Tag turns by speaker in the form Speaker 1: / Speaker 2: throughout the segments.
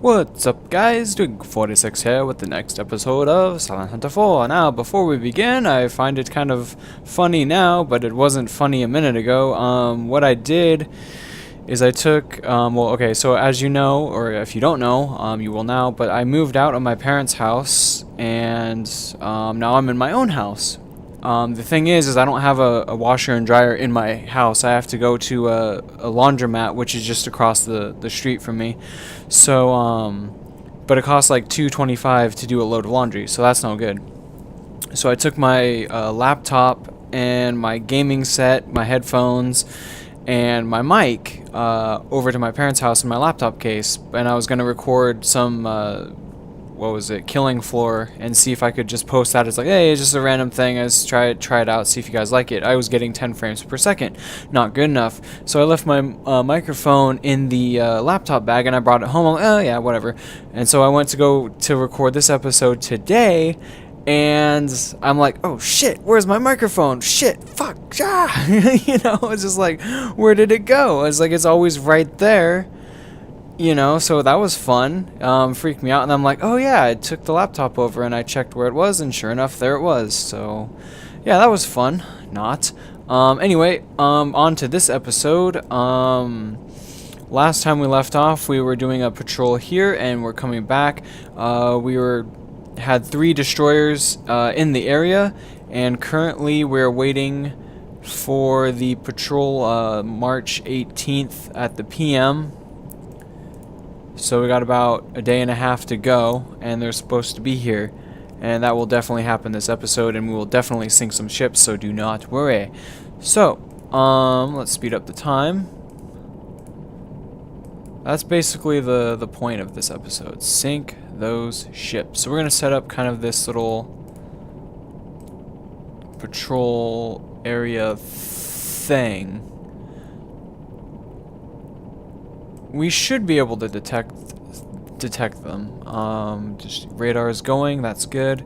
Speaker 1: What's up, guys? Doing 46 here with the next episode of Silent Hunter 4. Now, before we begin, I find it kind of funny now, but it wasn't funny a minute ago. What I did is I took, so as you know, or if you don't know, you will now, but I moved out of my parents' house, and now I'm in my own house. The thing is I don't have a washer and dryer in my house. I have to go to a laundromat, which is just across the street from me. So, but it costs like $2.25 to do a load of laundry, so that's no good. So I took my laptop and my gaming set, my headphones, and my mic over to my parents' house in my laptop case, and I was going to record some Killing Floor, and see if I could just post that as like, hey, it's just a random thing, let's try it out, see if you guys like it. I was getting 10 frames per second, not good enough, so I left my microphone in the laptop bag, and I brought it home. I'm like, oh yeah, whatever. And so I went to go to record this episode today, and I'm like, oh shit, where's my microphone? Shit, fuck, ah! You know, it's just like, where did it go? It's like, it's always right there. You know, so that was fun. Freaked me out, and I'm like, oh yeah, I took the laptop over and I checked where it was, and sure enough, there it was. So, yeah, that was fun. Not. Anyway, on to this episode. Last time we left off, we were doing a patrol here, and we're coming back. Had 3 destroyers in the area, and currently we're waiting for the patrol March 18th at the PM. So we got about a day and a half to go, and they're supposed to be here, and that will definitely happen this episode, and we will definitely sink some ships, so do not worry. So, let's speed up the time. That's basically the point of this episode, sink those ships. So we're going to set up kind of this little patrol area thing. We should be able to detect them. Just radar is going, that's good.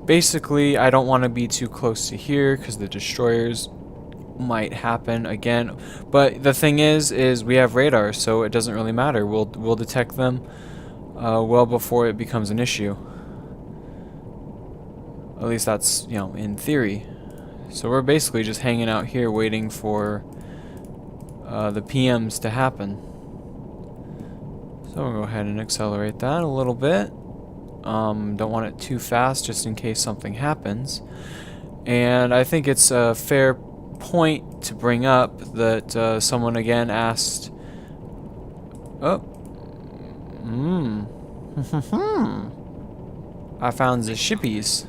Speaker 1: Basically, I don't want to be too close to here because the destroyers might happen again. But the thing is we have radar, so it doesn't really matter. We'll detect them well before it becomes an issue. At least that's, you know, in theory. So we're basically just hanging out here waiting for the PMs to happen. So we'll go ahead and accelerate that a little bit. Don't want it too fast just in case something happens. And I think it's a fair point to bring up that someone again asked, I found the shippies.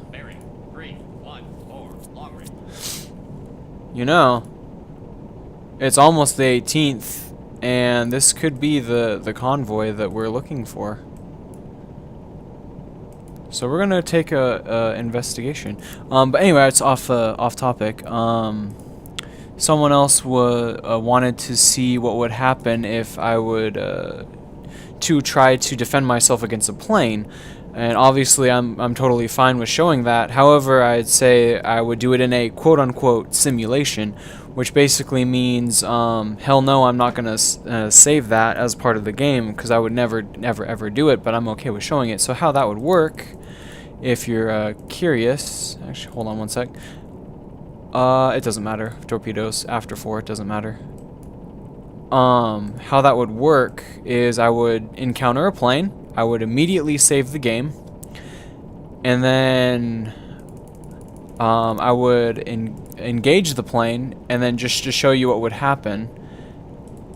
Speaker 1: You know, it's almost the 18th, and this could be the convoy that we're looking for. So we're gonna take a investigation. But anyway, it's off topic. Someone else wanted to see what would happen if I would to try to defend myself against a plane. And obviously I'm totally fine with showing that. However, I'd say I would do it in a quote-unquote simulation, which basically means hell no, I'm not gonna save that as part of the game, because I would never ever do it, but I'm okay with showing it. So how that would work, if you're curious, actually hold on one sec. It doesn't matter. Torpedoes after 4, it doesn't matter. How that would work is I would encounter a plane, I would immediately save the game, and then I would engage the plane, and then just to show you what would happen,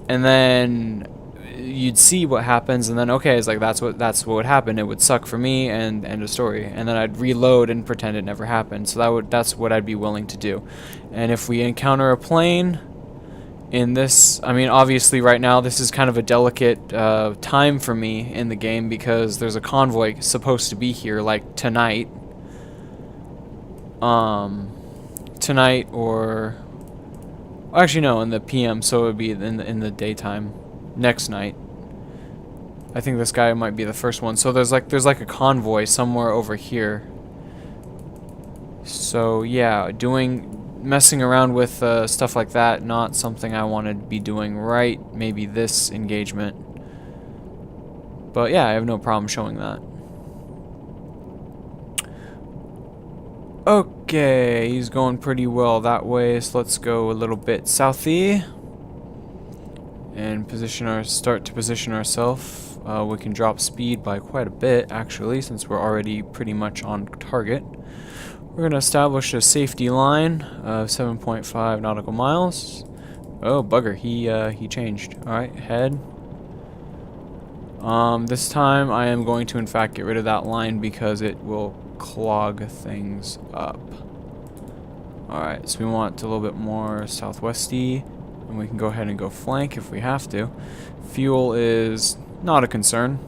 Speaker 1: and then you'd see what happens, and then okay, it's like that's what would happen. It would suck for me, and end of story. And then I'd reload and pretend it never happened. So that's what I'd be willing to do. And if we encounter a plane in this, I mean, obviously right now this is kind of a delicate time for me in the game, because there's a convoy supposed to be here like tonight. Tonight, or actually no, in the PM, so it would be in the daytime, next night. I think this guy might be the first one. So there's like a convoy somewhere over here. So yeah, messing around with stuff like that, not something I want to be doing right maybe this engagement. But yeah, I have no problem showing that. Okay, he's going pretty well that way, so let's go a little bit southy and start to position ourselves. We can drop speed by quite a bit actually, since we're already pretty much on target. We're gonna establish a safety line of 7.5 nautical miles. Oh bugger, he changed. All right, head. This time I am going to in fact get rid of that line because it will clog things up. Alright, so we want a little bit more southwesty, and we can go ahead and go flank if we have to. Fuel is not a concern.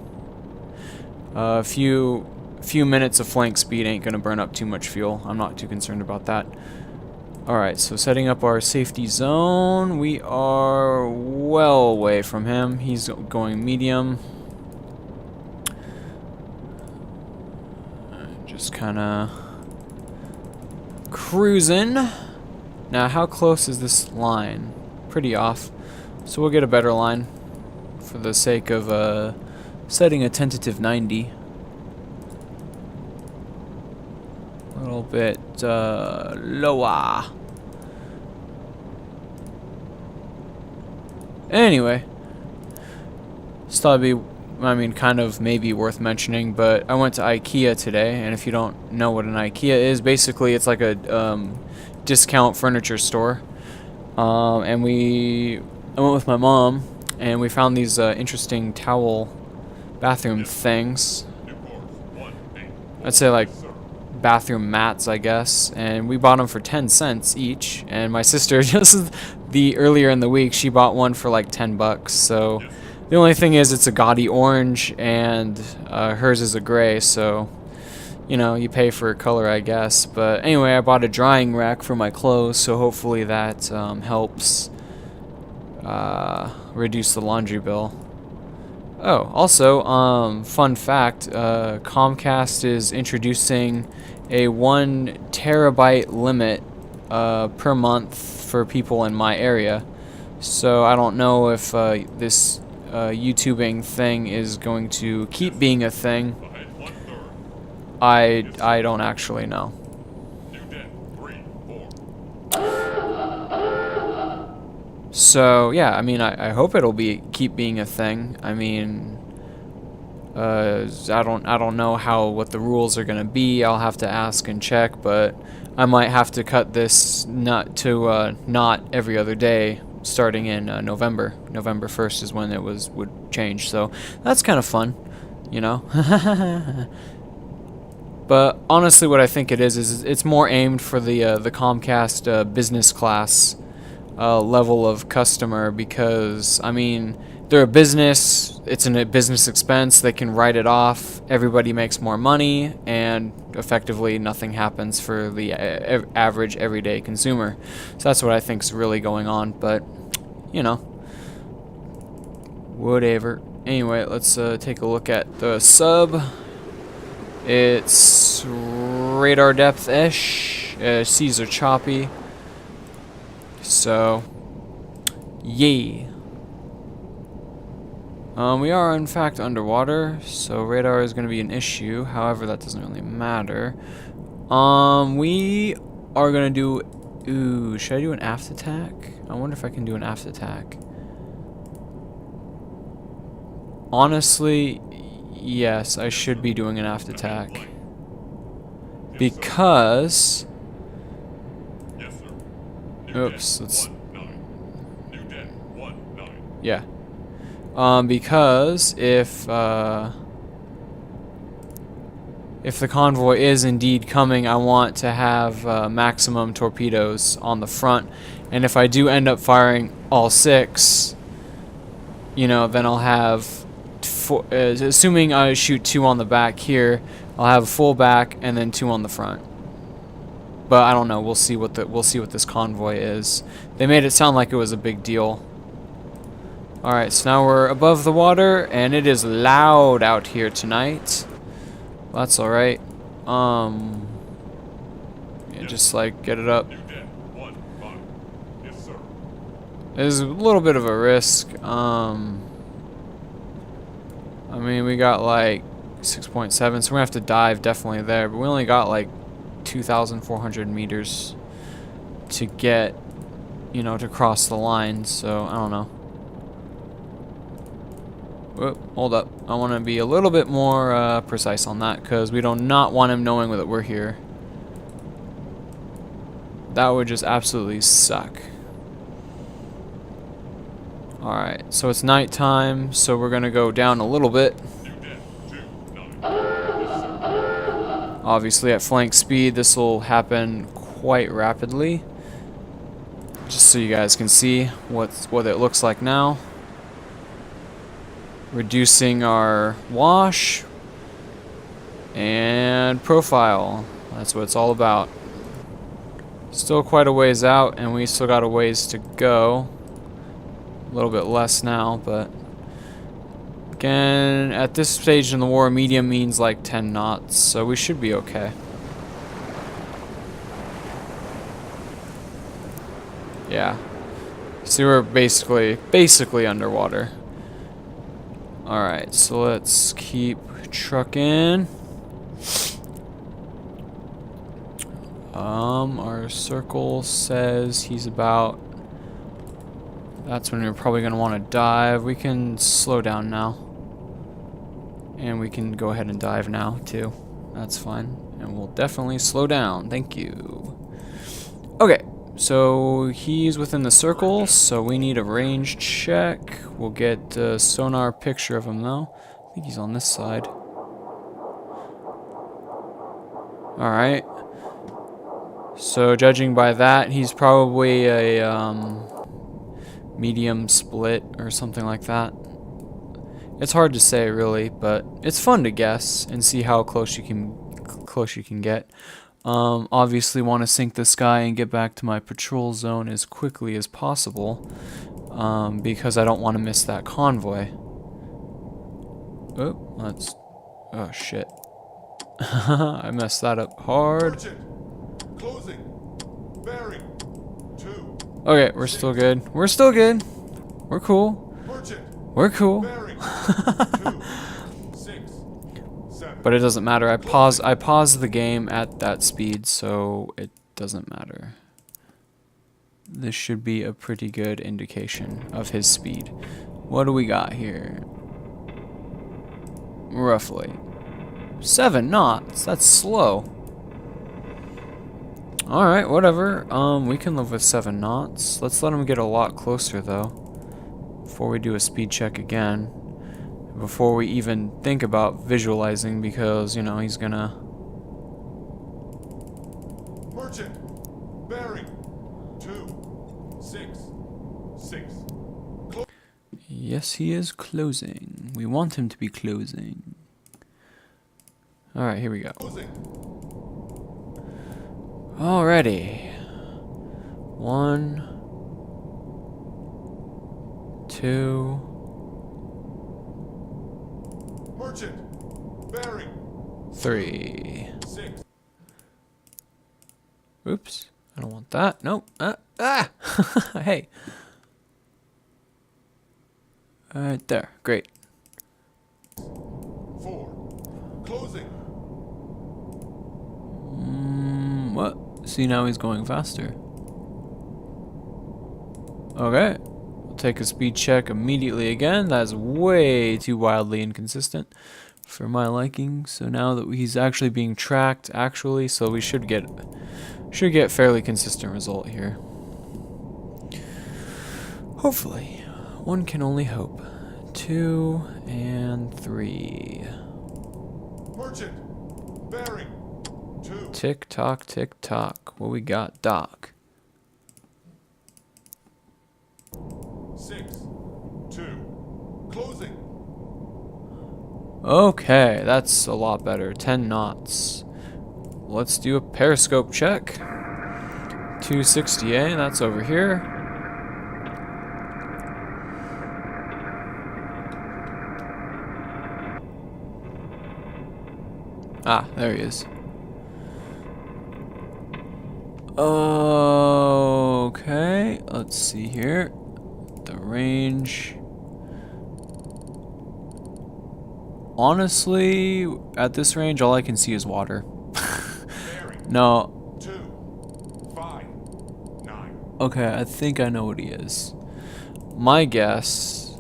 Speaker 1: A few minutes of flank speed ain't gonna burn up too much fuel. I'm not too concerned about that. Alright, so setting up our safety zone. We are well away from him. He's going medium. Just kind of cruising. Now, how close is this line? Pretty off. So we'll get a better line for the sake of setting a tentative 90. A little bit lower. Anyway, just thought it'd be, I mean, kind of maybe worth mentioning, but I went to IKEA today, and if you don't know what an IKEA is, basically it's like a discount furniture store. And I went with my mom, and we found these interesting towel bathroom things. I'd say like bathroom mats, I guess, and we bought them for 10 cents each. And my sister, just earlier in the week, she bought one for like 10 bucks. So the only thing is, it's a gaudy orange, and hers is a gray, so, you know, you pay for color, I guess. But anyway, I bought a drying rack for my clothes, so hopefully that helps reduce the laundry bill. Oh, also, fun fact, Comcast is introducing a 1 terabyte limit per month for people in my area. So I don't know if this YouTubing thing is going to keep being a thing. I don't actually know. So yeah, I mean, I hope it'll keep being a thing. I mean, I don't know what the rules are gonna be. I'll have to ask and check, but I might have to cut this not every other day, starting in November. November 1st is when it would change, so that's kind of fun, you know. But honestly, what I think it is it's more aimed for the Comcast business class level of customer, because I mean, they're a business, it's a business expense, they can write it off, everybody makes more money, and effectively nothing happens for the average everyday consumer. So that's what I think is really going on, but you know, whatever. Anyway, let's take a look at the sub. It's radar depth-ish. Seas are choppy. So, yay. We are in fact underwater, so radar is going to be an issue. However, that doesn't really matter. We are going to do... Ooh, should I do an aft attack? I wonder if I can do an aft attack. Honestly, yes, I should be doing an aft attack. Because... Oops, let's... Yeah. Because if the convoy is indeed coming, I want to have maximum torpedoes on the front, and if I do end up firing all 6, you know, then I'll have, assuming I shoot 2 on the back here, I'll have a full back and then 2 on the front. But I don't know. We'll see what this convoy is. They made it sound like it was a big deal. Alright, so now we're above the water, and it is loud out here tonight. Well, that's alright. Yeah, just like get it up. There's a little bit of a risk. I mean, we got like 6.7, so we're gonna have to dive definitely there, but we only got like 2,400 meters to get, you know, to cross the line, so I don't know. Whoop, hold up. I want to be a little bit more precise on that, because we do not want him knowing that we're here. That would just absolutely suck. Alright, so it's nighttime, so we're gonna go down a little bit. Obviously at flank speed, this will happen quite rapidly. Just so you guys can see what it looks like now. Reducing our wash and profile. That's what it's all about. Still quite a ways out, and we still got a ways to go. A little bit less now, but again, at this stage in the war, medium means like 10 knots, so we should be okay. Yeah. See, we're basically underwater. Alright, so let's keep trucking. Our circle says he's about... That's when we're probably going to want to dive. We can slow down now. And we can go ahead and dive now, too. That's fine. And we'll definitely slow down. Thank you. Okay, so he's within the circle, so we need a range check. We'll get a sonar picture of him, though. I think he's on this side. Alright. So, judging by that, he's probably a medium split or something like that. It's hard to say, really, but it's fun to guess and see how close you can get. Obviously, want to sink this guy and get back to my patrol zone as quickly as possible, because I don't want to miss that convoy. Oh shit! I messed that up hard.
Speaker 2: Closing. Bearing. 2.
Speaker 1: Okay, we're still good. We're still good. We're cool. We're cool.
Speaker 2: Bearing. 2. 6. 7.
Speaker 1: But it doesn't matter. I paused the game at that speed, so it doesn't matter. This should be a pretty good indication of his speed. What do we got here? Roughly 7 knots. That's slow. Alright, whatever. We can live with 7 knots. Let's let him get a lot closer, though, before we do a speed check again. Before we even think about visualizing, because, you know, he's gonna...
Speaker 2: Merchant. Bearing. 2. 6. 6.
Speaker 1: Yes, he is closing. We want him to be closing. Alright, here we go.
Speaker 2: Closing.
Speaker 1: Alrighty. 1, 2.
Speaker 2: Merchant. Bearing.
Speaker 1: 3.
Speaker 2: 6.
Speaker 1: Oops. I don't want that. Nope. Hey. Right there. Great.
Speaker 2: 4. Closing.
Speaker 1: What? See, now he's going faster. Okay. We'll take a speed check immediately again. That's way too wildly inconsistent for my liking. So now that he's actually being tracked, so we should get fairly consistent result here. Hopefully. One can only hope. 2 and 3.
Speaker 2: Merchant. Bearing. 2.
Speaker 1: Tick tock, tick tock. What we got, Doc?
Speaker 2: 6. 2. Closing.
Speaker 1: Okay, that's a lot better. 10 knots. Let's do a periscope check. 260, that's over here. Ah, there he is. Okay, let's see here. The range. Honestly, at this range, all I can see is water.
Speaker 2: Bearing.
Speaker 1: No.
Speaker 2: 2, 5, 9.
Speaker 1: Okay, I think I know what he is. My guess,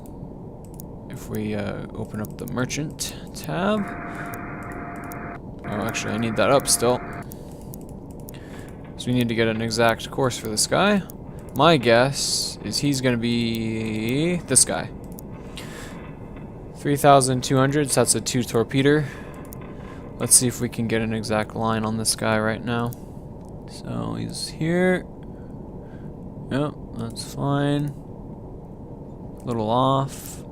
Speaker 1: if we open up the merchant tab. Oh, actually, I need that up still. So we need to get an exact course for this guy. My guess is he's going to be this guy. 3,200, so that's a 2 torpedo. Let's see if we can get an exact line on this guy right now. So he's here. Yep, that's fine. A little off.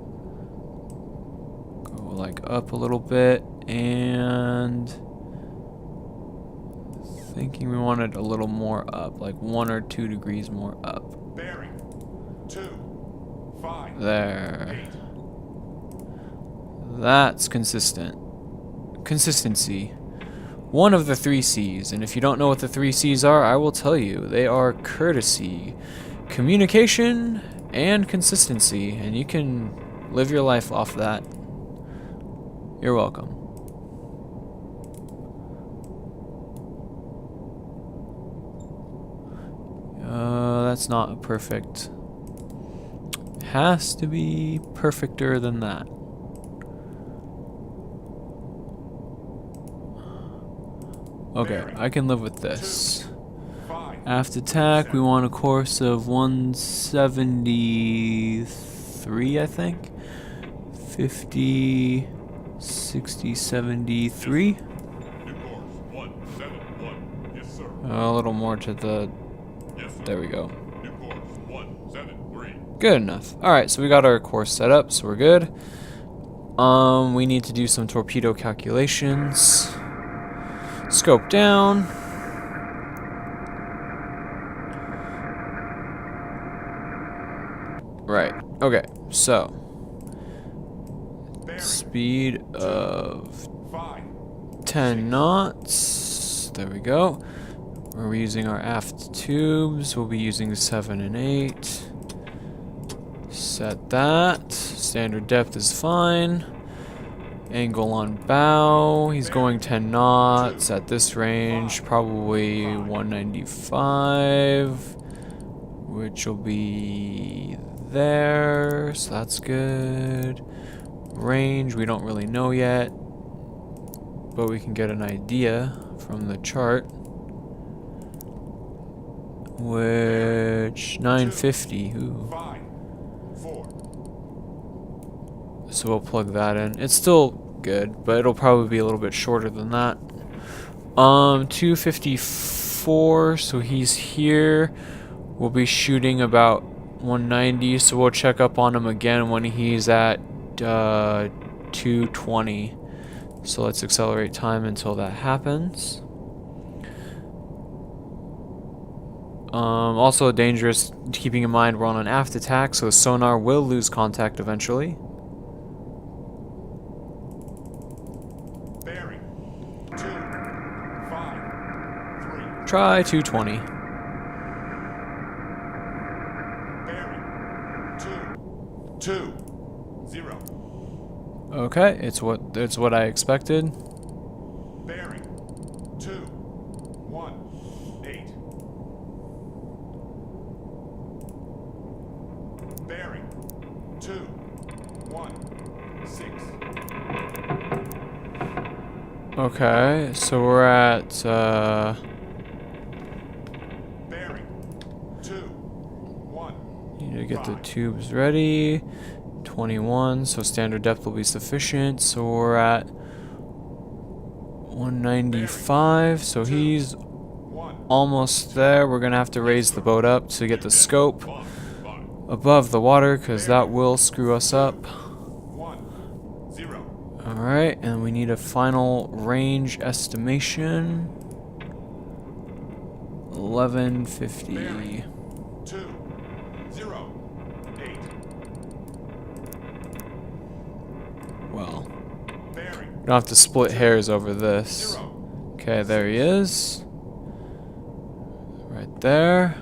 Speaker 1: Go like up a little bit, and thinking we wanted a little more up, like 1 or 2 degrees more up.
Speaker 2: Bearing. 2, 5.
Speaker 1: There.
Speaker 2: 8.
Speaker 1: That's consistent. Consistency. One of the 3 C's, and if you don't know what the 3 C's are, I will tell you. They are courtesy, communication, and consistency, and you can live your life off that. You're welcome. That's not perfect. Has to be perfecter than that. Okay, I can live with this.
Speaker 2: 5.
Speaker 1: Aft attack, we want a course of 173, I think. 50, 60, 73.
Speaker 2: New course. 171. Yes, sir.
Speaker 1: A little more to the...
Speaker 2: Yes, sir.
Speaker 1: There we go.
Speaker 2: New course. 173.
Speaker 1: Good enough. Alright, so we got our course set up, so we're good. We need to do some torpedo calculations. Scope down. Right. Okay. So
Speaker 2: Bearing.
Speaker 1: speed of
Speaker 2: 5.
Speaker 1: 10 knots. There we go. We're using our aft tubes. We'll be using 7 and 8. Set that. Standard depth is fine. Angle on bow. He's going 10 knots at this range. Probably 195. Which will be there. So that's good. Range, we don't really know yet. But we can get an idea from the chart. Which 950. Ooh.
Speaker 2: 5. 4.
Speaker 1: So we'll plug that in. It's still good, but it'll probably be a little bit shorter than that. 254, so he's here. We'll be shooting about 190, so we'll check up on him again when he's at 220. So let's accelerate time until that happens. Also dangerous, keeping in mind we're on an aft attack, so sonar will lose contact eventually.
Speaker 2: Bearing. 2, 5, 3.
Speaker 1: Try 220.
Speaker 2: Bearing. 2, 0.
Speaker 1: Okay, it's what I expected.
Speaker 2: Bearing. 2, 1, 8. Bearing. 2, 1, 6.
Speaker 1: Okay, so we're at
Speaker 2: Bearing. 2, 1.
Speaker 1: need to get the tubes ready. 21, so standard depth will be sufficient. So we're at 195, so he's
Speaker 2: 1.
Speaker 1: almost there. We're gonna have to raise the boat up to get the scope above the water, because that will screw us up.
Speaker 2: 1, 0.
Speaker 1: Alright, and we need a final range estimation. 1150.
Speaker 2: 2, 0, 8.
Speaker 1: Well,
Speaker 2: Bearing.
Speaker 1: we don't have to split hairs over this.
Speaker 2: 0.
Speaker 1: Okay, there he is. Right there.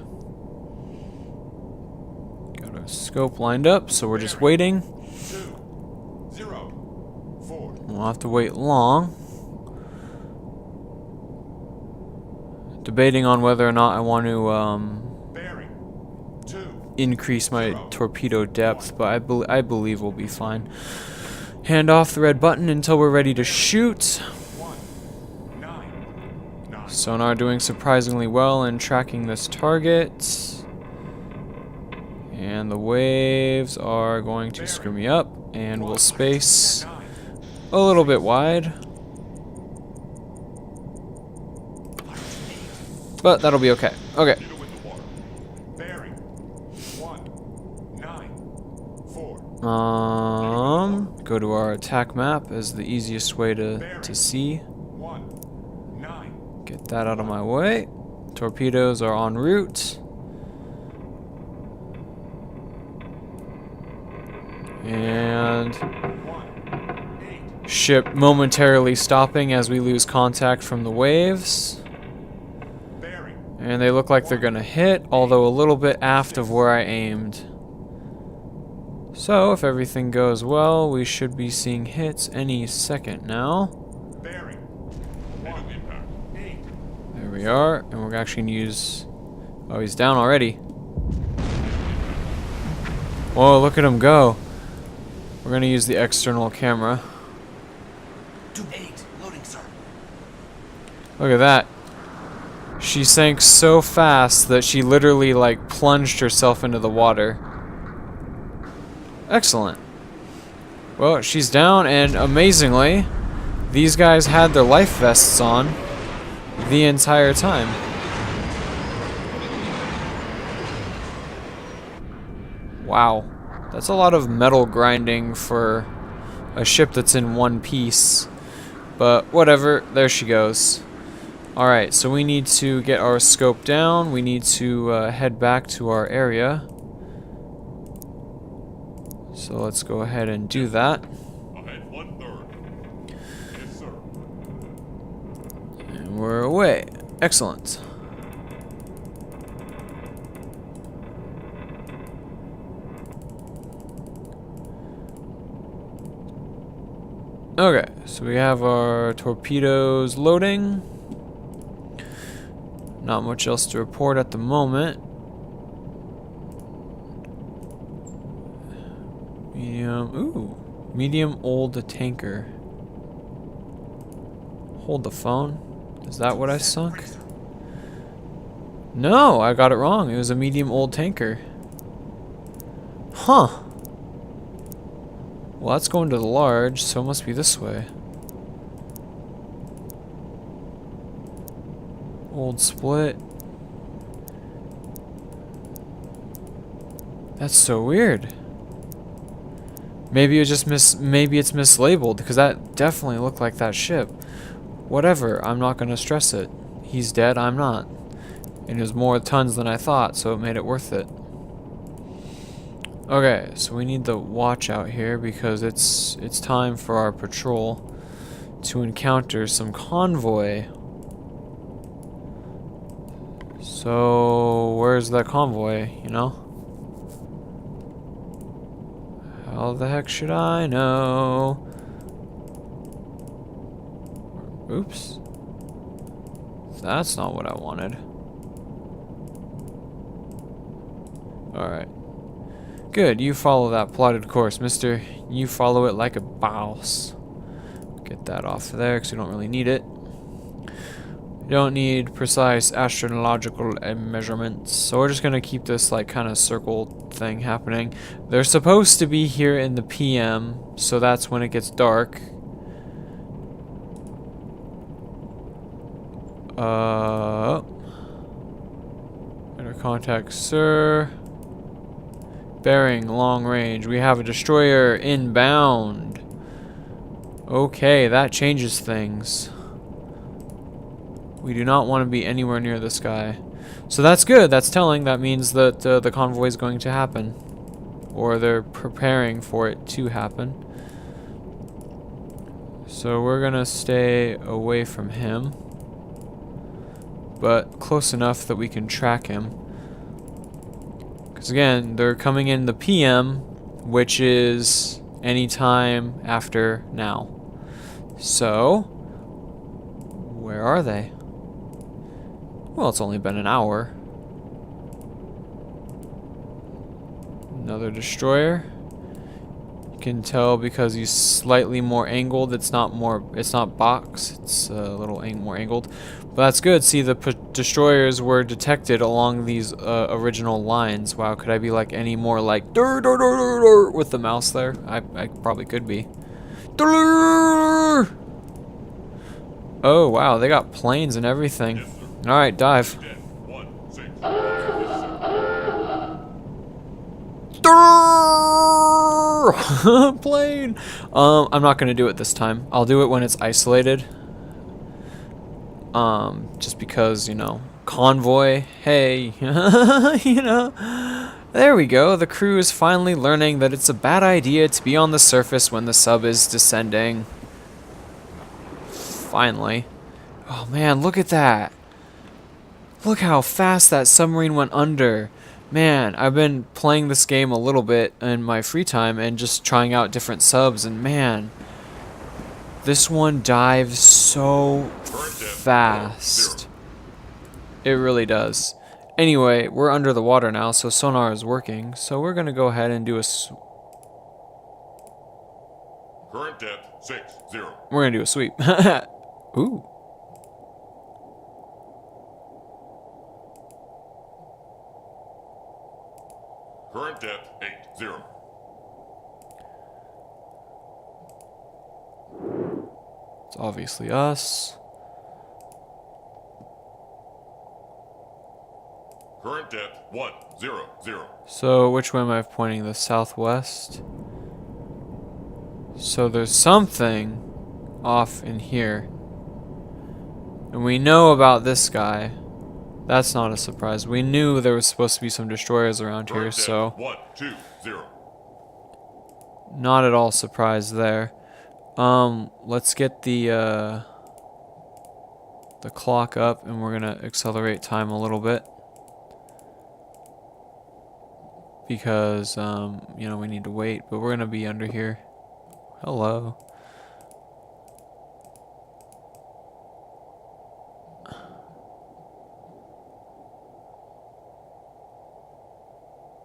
Speaker 1: Got our scope lined up, so we're just waiting.
Speaker 2: 2, 0, 4.
Speaker 1: We'll have to wait long. Debating on whether or not I want to
Speaker 2: Bearing. 2.
Speaker 1: increase my torpedo depth, but I believe we'll be fine. Hand off the red button until we're ready to shoot.
Speaker 2: 1. 9.
Speaker 1: Sonar doing surprisingly well in tracking this target. And the waves are going to screw me up, and we'll space a little bit wide. But that'll be okay. Okay.
Speaker 2: With the water. Bearing. 1. 9. 4.
Speaker 1: Go to our attack map as the easiest way to see.
Speaker 2: 1. 9.
Speaker 1: Get that out of my way. Torpedoes are en route. And
Speaker 2: 1. 8.
Speaker 1: ship momentarily stopping as we lose contact from the waves.
Speaker 2: Bearing.
Speaker 1: And they look like they're gonna hit, although a little bit aft of where I aimed. So if everything goes well, we should be seeing hits any second now.
Speaker 2: Bearing. 1. Impact. 8.
Speaker 1: There we are, and we're actually gonna use... Oh, he's down already. Whoa, look at him go. We're gonna use the external camera.
Speaker 3: 2-8, loading, sir.
Speaker 1: Look at that. She sank so fast that she literally, like, plunged herself into the water. Excellent. Well, she's down, and amazingly, these guys had their life vests on the entire time. Wow. That's a lot of metal grinding for a ship that's in one piece. But whatever, there she goes. Alright, so we need to get our scope down. We need to head back to our area. So let's go ahead and do that.
Speaker 2: Ahead 1/3. Yes, sir.
Speaker 1: And we're away. Excellent. Okay, so we have our torpedoes loading. Not much else to report at the moment. Medium old tanker. Hold the phone. Is that what I sunk? No, I got it wrong. It was a medium old tanker. Huh. Well, that's going to the large, so it must be this way. Old split. That's so weird. Maybe it just maybe it's mislabeled, because that definitely looked like that ship. Whatever, I'm not gonna stress it. He's dead, I'm not. And it was more tons than I thought, so it made it worth it. Okay, so we need the watch out here because it's time for our patrol to encounter some convoy. So where's that convoy, you know? How the heck should I know? Oops. That's not what I wanted. Alright. Good, you follow that plotted course, mister. You follow it like a boss. Get that off there because we don't really need it. We don't need precise astrological measurements, so we're just going to keep this like kind of circle thing happening. They're supposed to be here in the PM, so that's when it gets dark. Better contact, sir. Bearing, long range. We have a destroyer inbound. Okay, that changes things. We do not want to be anywhere near this guy. So that's good. That's telling. That means that the convoy is going to happen. Or they're preparing for it to happen. So we're going to stay away from him. But close enough that we can track him. Because again, they're coming in the PM, which is anytime after now. So, where are they? Well, it's only been an hour. Another destroyer. You can tell because he's slightly more angled. It's not box. It's a little more angled. But that's good. See, the destroyers were detected along these original lines. Wow, could I be like any more like dur, dur, dur, dur, dur, with the mouse there? I probably could be. Dur. Oh wow, they got planes and everything.
Speaker 2: Yes, sir.
Speaker 1: All right, dive.
Speaker 2: Dead. 1, 6. Yes, sir.
Speaker 1: Plane. I'm not gonna do it this time. I'll do it when it's isolated. Just because, you know, convoy. Hey, you know. There we go. The crew is finally learning that it's a bad idea to be on the surface when the sub is descending. Finally. Oh man, look at that. Look how fast that submarine went under. Man, I've been playing this game a little bit in my free time and just trying out different subs, and man, this one dives so fast. It really does. Anyway, we're under the water now, so sonar is working, so we're gonna go ahead and do a
Speaker 2: Current depth 6, 0.
Speaker 1: we're gonna do a sweep. Ooh.
Speaker 2: Current depth 8, 0.
Speaker 1: It's obviously us.
Speaker 2: Current depth 1, 0, 0.
Speaker 1: So which way am I pointing? The southwest? So there's something off in here. And we know about this guy. That's not a surprise. We knew there was supposed to be some destroyers around here,
Speaker 2: Current depth
Speaker 1: so
Speaker 2: 1, 2, 0.
Speaker 1: not at all surprised there. Let's get the clock up, and we're gonna accelerate time a little bit. Because, you know, we need to wait, but we're gonna be under here. Hello.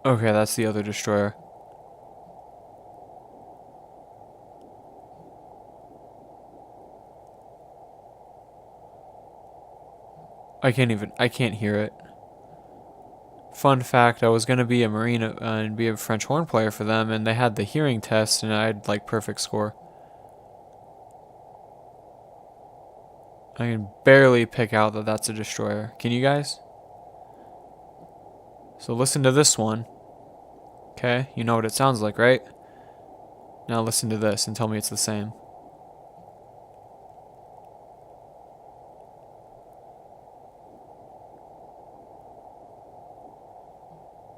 Speaker 1: Okay, that's the other destroyer. I can't hear it. Fun fact, I was going to be a Marine and be a French horn player for them, and they had the hearing test, and I had, like, perfect score. I can barely pick out that that's a destroyer. Can you guys? So listen to this one. Okay, you know what it sounds like, right? Now listen to this and tell me it's the same.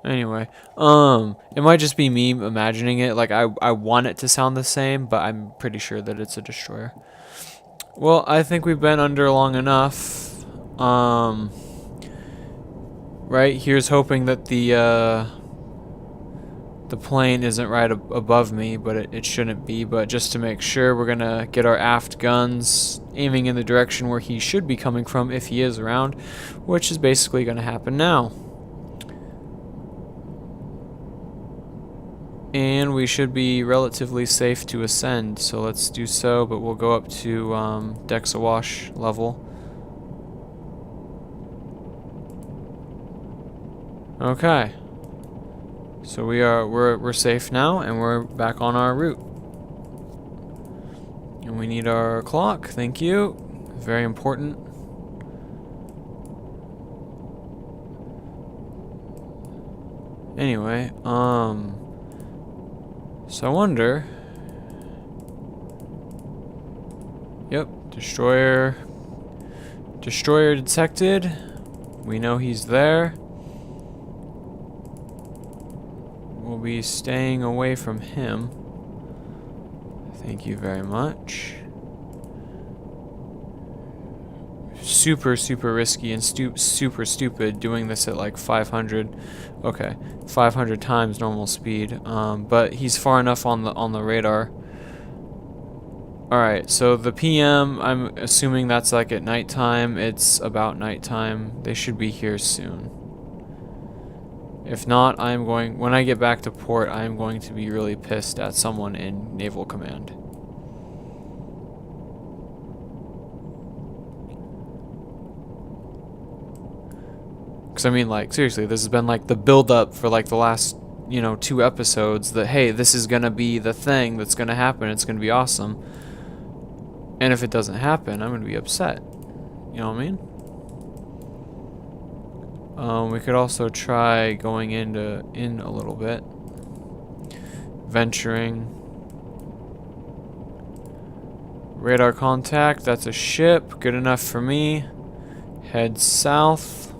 Speaker 1: Anyway, it might just be me imagining it. Like, I want it to sound the same, but I'm pretty sure that it's a destroyer. Well, I think we've been under long enough. Right, here's hoping that the plane isn't right above me, but it shouldn't be. But just to make sure, we're gonna get our aft guns aiming in the direction where he should be coming from if he is around, which is basically gonna happen now. And we should be relatively safe to ascend, so let's do so, but we'll go up to decks awash level. Okay. So we're safe now, and we're back on our route. And we need our clock, thank you. Very important. Anyway, so I wonder. Yep, destroyer detected. We know he's there. We'll be staying away from him. Thank you very much. super risky and super stupid doing this at like 500. Okay, 500 times normal speed. But he's far enough on the radar. All right, so the PM, I'm assuming that's like at nighttime. It's about nighttime. They should be here soon. If not, when I get back to port, I am going to be really pissed at someone in Naval Command. Because I mean, like, seriously, this has been like the build-up for like the last, 2 episodes that, hey, this is gonna be the thing that's gonna happen. It's gonna be awesome. And if it doesn't happen, I'm gonna be upset. You know what I mean? We could also try going in a little bit. Venturing. Radar contact, that's a ship. Good enough for me. Head south.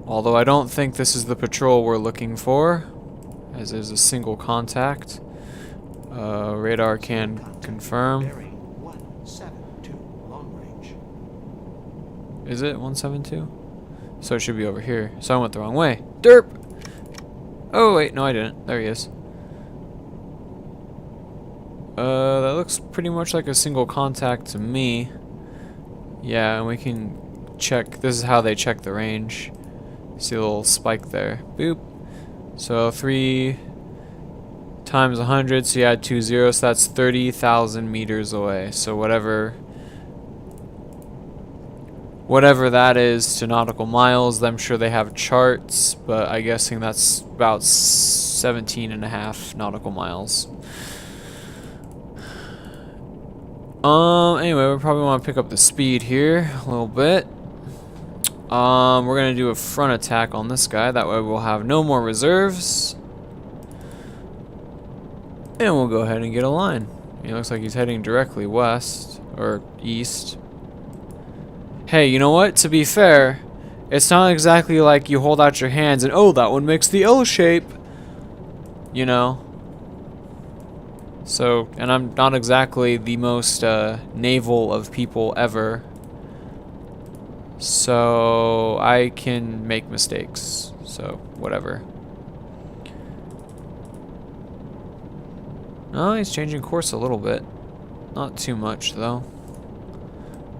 Speaker 1: Although I don't think this is the patrol we're looking for, as there's a single contact. Radar can confirm.
Speaker 3: Bearing 172 long range.
Speaker 1: Is it 172? So it should be over here. So I went the wrong way. Derp! Oh wait, no I didn't. There he is. That looks pretty much like a single contact to me. Yeah, and we can check. This is how they check the range. See a little spike there. Boop. So 3 times 100, so you add 2 zeros, so that's 30,000 meters away. So whatever that is to nautical miles, I'm sure they have charts, but I'm guessing that's about 17.5 nautical miles. Anyway, we probably want to pick up the speed here a little bit. We're gonna do a front attack on this guy, that way we'll have no more reserves. And we'll go ahead and get a line. He looks like he's heading directly west, or east. Hey, you know what? To be fair, it's not exactly like you hold out your hands and, oh, that one makes the L shape. You know? So, and I'm not exactly the most naval of people ever. So, I can make mistakes. So, whatever. No, he's changing course a little bit. Not too much, though.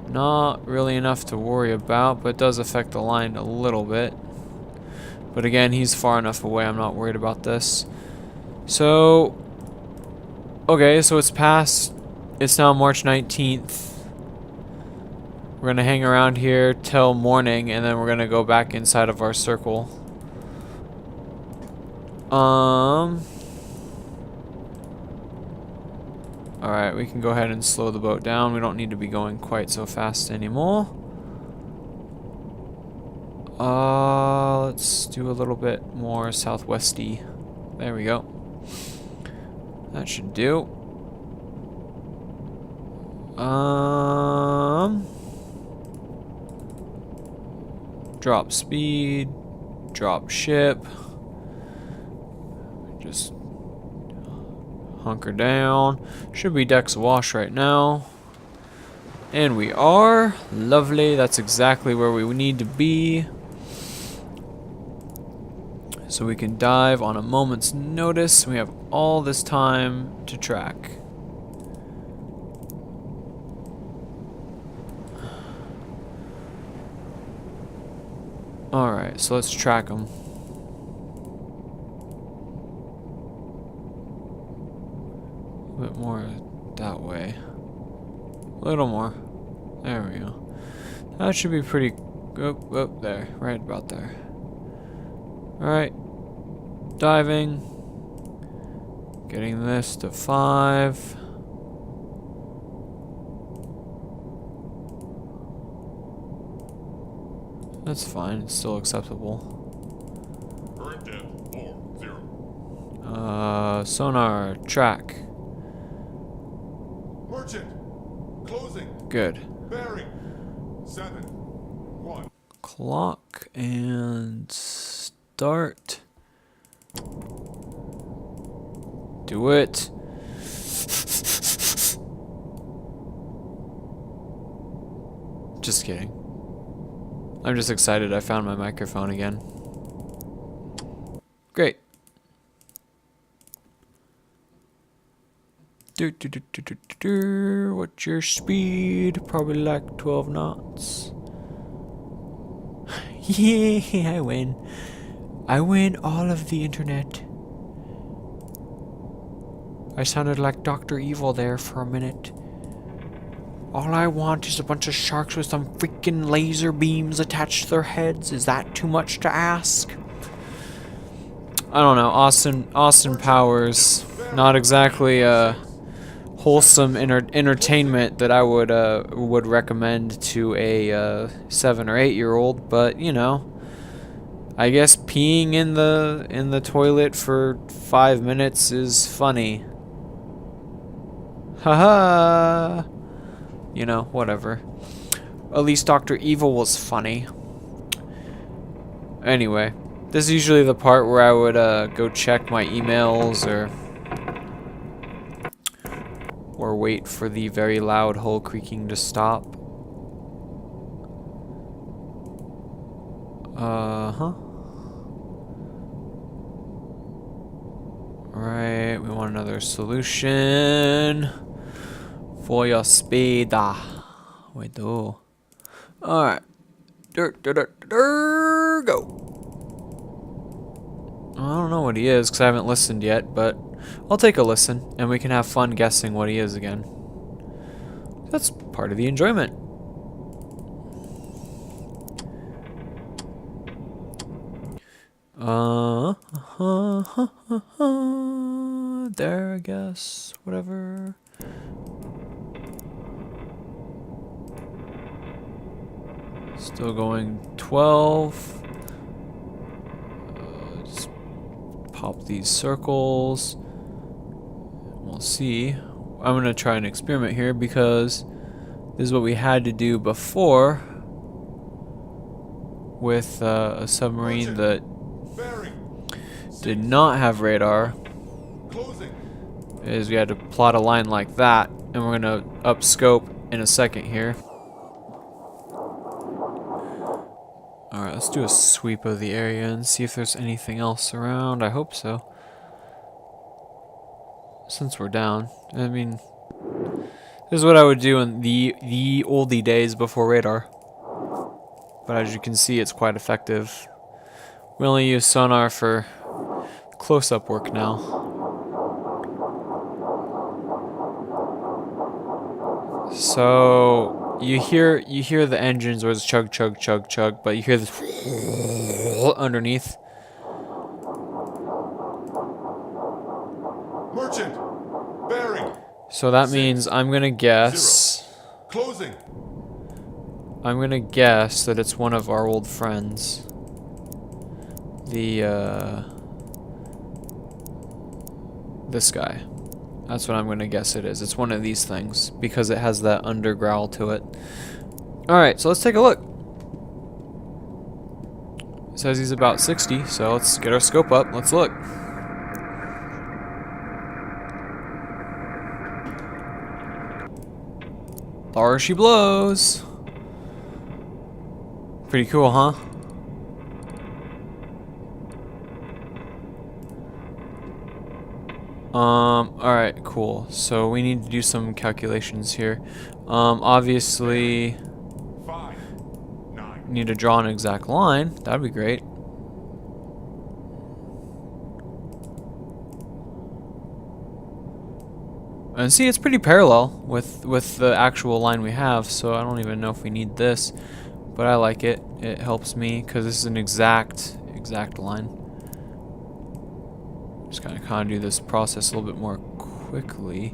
Speaker 1: Not really enough to worry about, but it does affect the line a little bit. But again, he's far enough away, I'm not worried about this. So, okay, so it's now March 19th. We're gonna hang around here till morning, and then we're gonna go back inside of our circle. Alright, we can go ahead and slow the boat down. We don't need to be going quite so fast anymore. Let's do a little bit more southwesty. There we go. That should do. Drop speed, drop ship. Just hunker down. Should be decks awash right now. And we are. Lovely. That's exactly where we need to be. So we can dive on a moment's notice. We have all this time to track. Alright, so let's track them. A bit more that way. A little more. There we go. That should be pretty... Oh, there. Right about there. Alright. Diving. Getting this to 5. That's fine. It's still acceptable.
Speaker 2: Current depth 40.
Speaker 1: Sonar track.
Speaker 2: Merchant. Closing.
Speaker 1: Good.
Speaker 2: Bearing 7-1.
Speaker 1: Clock and start. Do it. Just kidding. I'm just excited I found my microphone again. Great. What's your speed? Probably like 12 knots. Yeah, I win. I win all of the internet. I sounded like Dr. Evil there for a minute. All I want is a bunch of sharks with some freaking laser beams attached to their heads. Is that too much to ask? I don't know. Austin Powers. Not exactly wholesome entertainment that I would recommend to a 7 or 8-year-old, but you know, I guess peeing in the toilet for 5 minutes is funny. Haha. You know, whatever. At least Dr. Evil was funny. Anyway, this is usually the part where I would go check my emails or wait for the very loud hull creaking to stop. Right, we want another solution for your speed. We do. Alright. Go. I don't know what he is because I haven't listened yet, but I'll take a listen and we can have fun guessing what he is again. That's part of the enjoyment. There, I guess. Whatever. Still going 12. Just pop these circles. We'll see. I'm going to try an experiment here because this is what we had to do before with a submarine that did not have radar. Is we had to plot a line like that, and we're going to up scope in a second here. Alright, let's do a sweep of the area and see if there's anything else around. I hope so. Since we're down. I mean, this is what I would do in the oldie days before radar. But as you can see, it's quite effective. We only use sonar for close-up work now. So you hear the engines where it's chug chug chug chug, but you hear this underneath.
Speaker 2: Merchant, bearing.
Speaker 1: So that means I'm gonna guess.
Speaker 2: 0. Closing.
Speaker 1: I'm gonna guess that it's one of our old friends. This guy. That's what I'm gonna guess it is. It's one of these things because it has that undergrowl to it. Alright, so let's take a look. It says he's about 60, so let's get our scope up. Let's look. There she blows. Pretty cool, huh? Alright, cool. So we need to do some calculations here. Obviously,
Speaker 2: 5, 9.
Speaker 1: need to draw an exact line. That'd be great. And see, it's pretty parallel with the actual line we have, so I don't even know if we need this, but I like it. It helps me because this is an exact line. Just kind of do this process a little bit more quickly.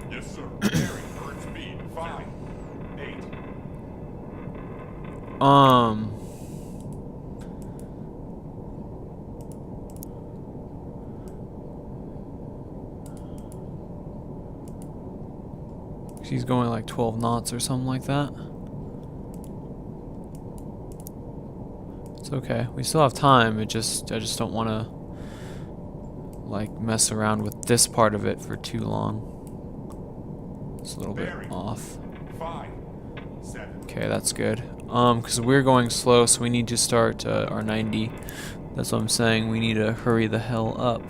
Speaker 2: Yes, sir. Bearing, bird speed. 5, 8.
Speaker 1: She's going like 12 knots or something like that. It's okay. We still have time. I just don't want to like mess around with this part of it for too long. It's a little bit
Speaker 2: Bearing.
Speaker 1: off.
Speaker 2: 5, 7.
Speaker 1: Okay, that's good. Because we're going slow, so we need to start our 90. That's what I'm saying. We need to hurry the hell up.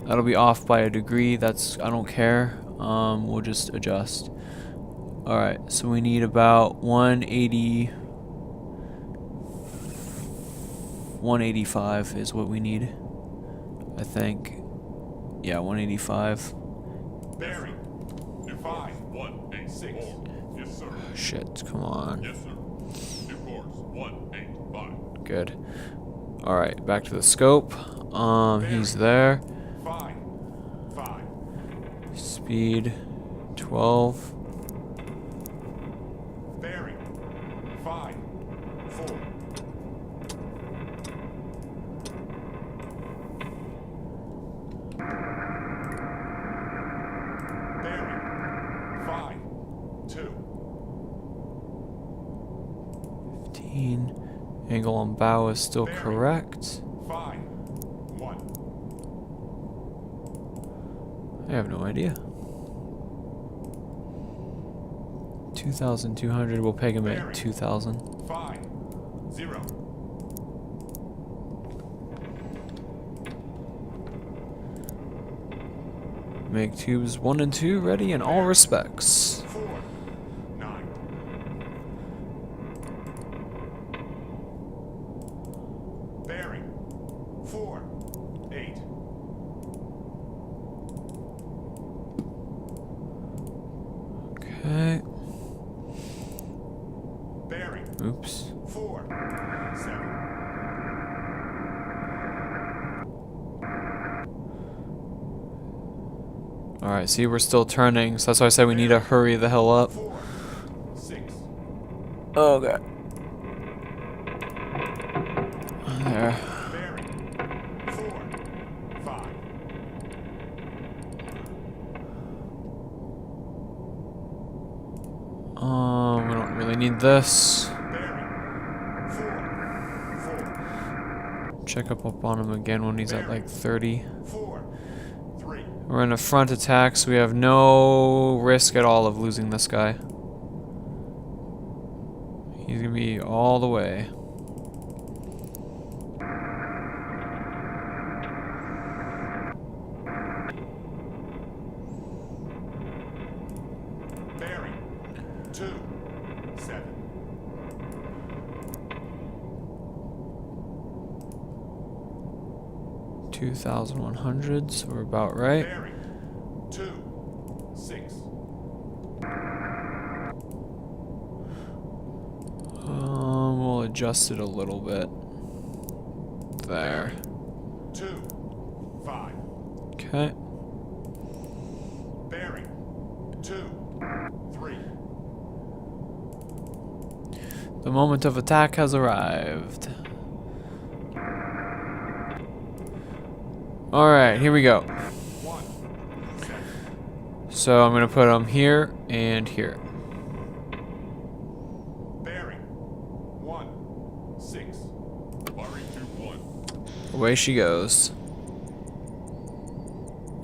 Speaker 1: That'll be off by a degree. That's, I don't care. We'll just adjust. Alright, so we need about 180. 185 is what we need. I think. Yeah, 185.
Speaker 2: Bearing. New 5, 186. Yes, sir.
Speaker 1: Shit, come on.
Speaker 2: Yes, sir. New course, 185.
Speaker 1: Good. Alright, back to the scope. He's there.
Speaker 2: 5, 5.
Speaker 1: Speed 12.
Speaker 2: Bearing. 5, 4. Bearing. 5, 2.
Speaker 1: 15. Angle on bow is still
Speaker 2: Bearing.
Speaker 1: correct.
Speaker 2: 5, 1.
Speaker 1: I have no idea. 2,200. We'll peg him at
Speaker 2: Bearing.
Speaker 1: 2,000.
Speaker 2: 5, 0.
Speaker 1: Make tubes 1 and 2 ready in all respects.
Speaker 2: 4, 9. Bearing. 4, 8.
Speaker 1: Okay.
Speaker 2: Bearing.
Speaker 1: Oops.
Speaker 2: 4, 7.
Speaker 1: Alright, see, we're still turning, so that's why I said we need to hurry the hell up.
Speaker 2: 4, 6.
Speaker 1: Oh, God. There.
Speaker 2: Bearing. 4, 5.
Speaker 1: We don't really need this.
Speaker 2: Bearing. 4, 4.
Speaker 1: Check up on him again when he's at like 30.
Speaker 2: 4, 3.
Speaker 1: We're in a front attack, so we have no risk at all of losing this guy. He's gonna be all the way.
Speaker 2: Bearing. 2, 7.
Speaker 1: 2,100, so we're about right.
Speaker 2: Bearing. 2, 6.
Speaker 1: We'll adjust it a little bit. There.
Speaker 2: 2, 5.
Speaker 1: Okay.
Speaker 2: Bearing. 2, 3.
Speaker 1: The moment of attack has arrived. Alright, here we go.
Speaker 2: 1, 7.
Speaker 1: So I'm gonna put them here and here.
Speaker 2: Bearing. 1, 6. Bearing to 1.
Speaker 1: Away she goes.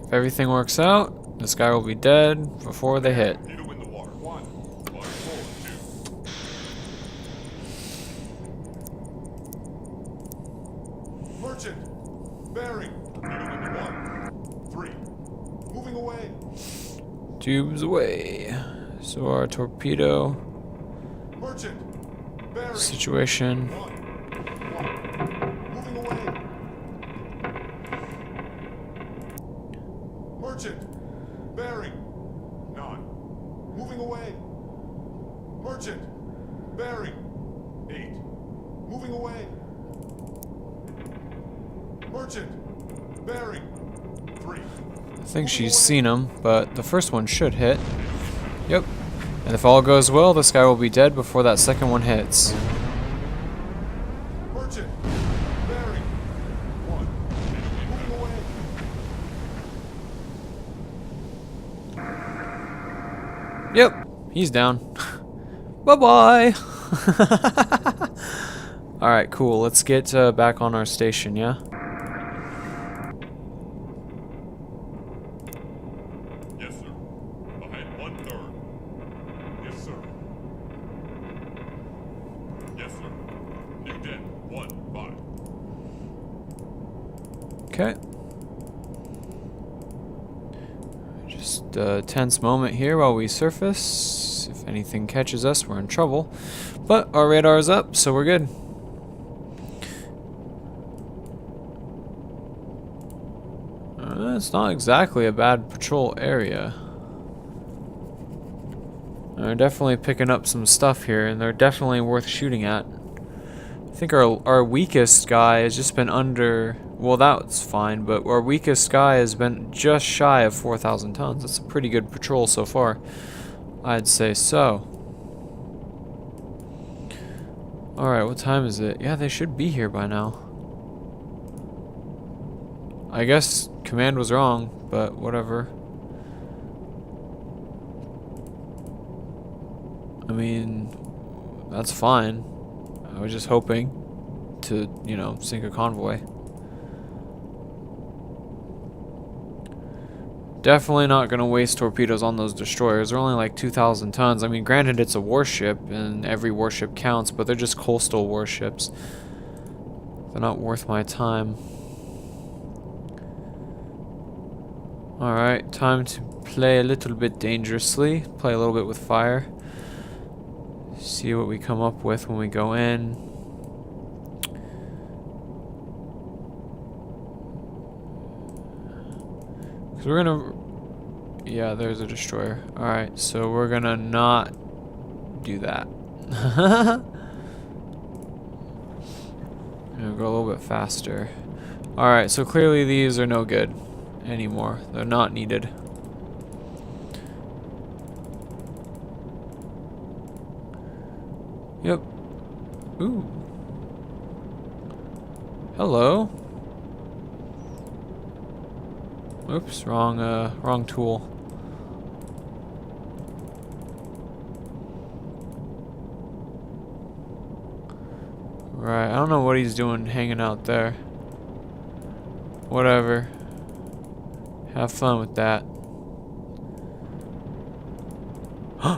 Speaker 1: If everything works out, this guy will be dead before they hit.
Speaker 2: Needle in the water. 1. Bearing 4, 2. Merchant. Bearing. Needle in the water. 3. Moving away.
Speaker 1: Tubes away. So our torpedo
Speaker 2: Merchant. Bearing.
Speaker 1: situation.
Speaker 2: 1. Moving away. Merchant. Bearing. 9. Moving away. Merchant. Bearing. 8. Moving away. Merchant. Bearing. 3.
Speaker 1: I think she's seen him, but the first one should hit. Yep. And if all goes well, this guy will be dead before that second one hits.
Speaker 2: Merchant. Bearing. 1. Moving away.
Speaker 1: Yep. He's down. Bye-bye. Alright, cool. Let's get back on our station, yeah? Okay. Just a tense moment here while we surface. If anything catches us, we're in trouble. But our radar is up, so we're good. It's not exactly a bad patrol area. They're definitely picking up some stuff here, and they're definitely worth shooting at. I think our weakest guy has just been under... Well, that's fine, but our weakest guy has been just shy of 4,000 tons. That's a pretty good patrol so far. I'd say so. Alright, what time is it? Yeah, they should be here by now. I guess command was wrong, but whatever. I mean, that's fine. I was just hoping to, you know, sink a convoy. Definitely not going to waste torpedoes on those destroyers. They're only like 2,000 tons. I mean, granted, it's a warship, and every warship counts, but they're just coastal warships. They're not worth my time. Alright, time to play a little bit dangerously. Play a little bit with fire. See what we come up with when we go in. Because we're gonna... Yeah, there's a destroyer. Alright, so we're gonna not do that. Gonna go a little bit faster. Alright, so clearly these are no good anymore. They're not needed. Yep. Ooh. Hello. Oops, wrong tool. Right, I don't know what he's doing hanging out there. Whatever. Have fun with that.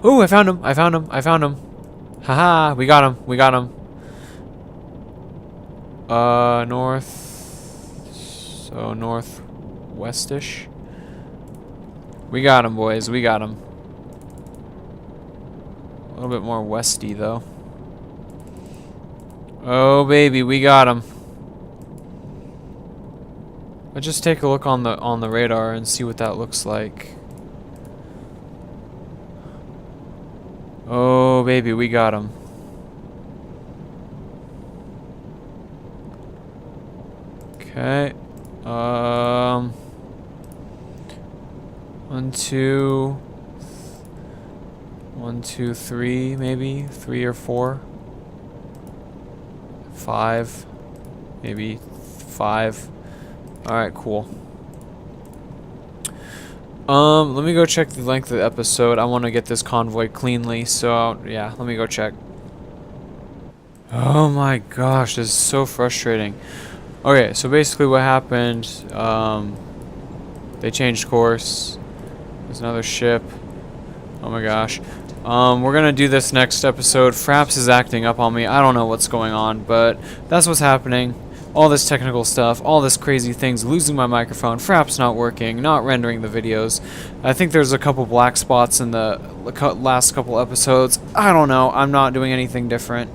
Speaker 1: Oh, I found him! I found him! I found him! Haha, we got him. We got him. North. So northwestish. We got him, boys. We got him. A little bit more westy, though. Oh, baby, we got him. Let's just take a look on the radar and see what that looks like. Oh, baby, we got him. Okay. 1, 2, 1, 2, 3, maybe 3 or 4, 5, maybe 5. All right, cool. Let me go check the length of the episode. I want to get this convoy cleanly, so yeah, let me go check. Oh my gosh, this is so frustrating. Okay, so basically what happened, they changed course. There's another ship. Oh my gosh. We're gonna do this next episode. Fraps is acting up on me. I don't know what's going on, but that's what's happening. All this technical stuff, all this crazy things, losing my microphone, Fraps not working, not rendering the videos. I think there's a couple black spots in the last couple episodes. I don't know. I'm not doing anything different.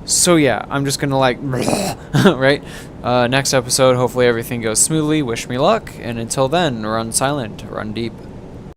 Speaker 1: So yeah, I'm just gonna like, right? Next episode, hopefully everything goes smoothly. Wish me luck, and until then, run silent, run deep.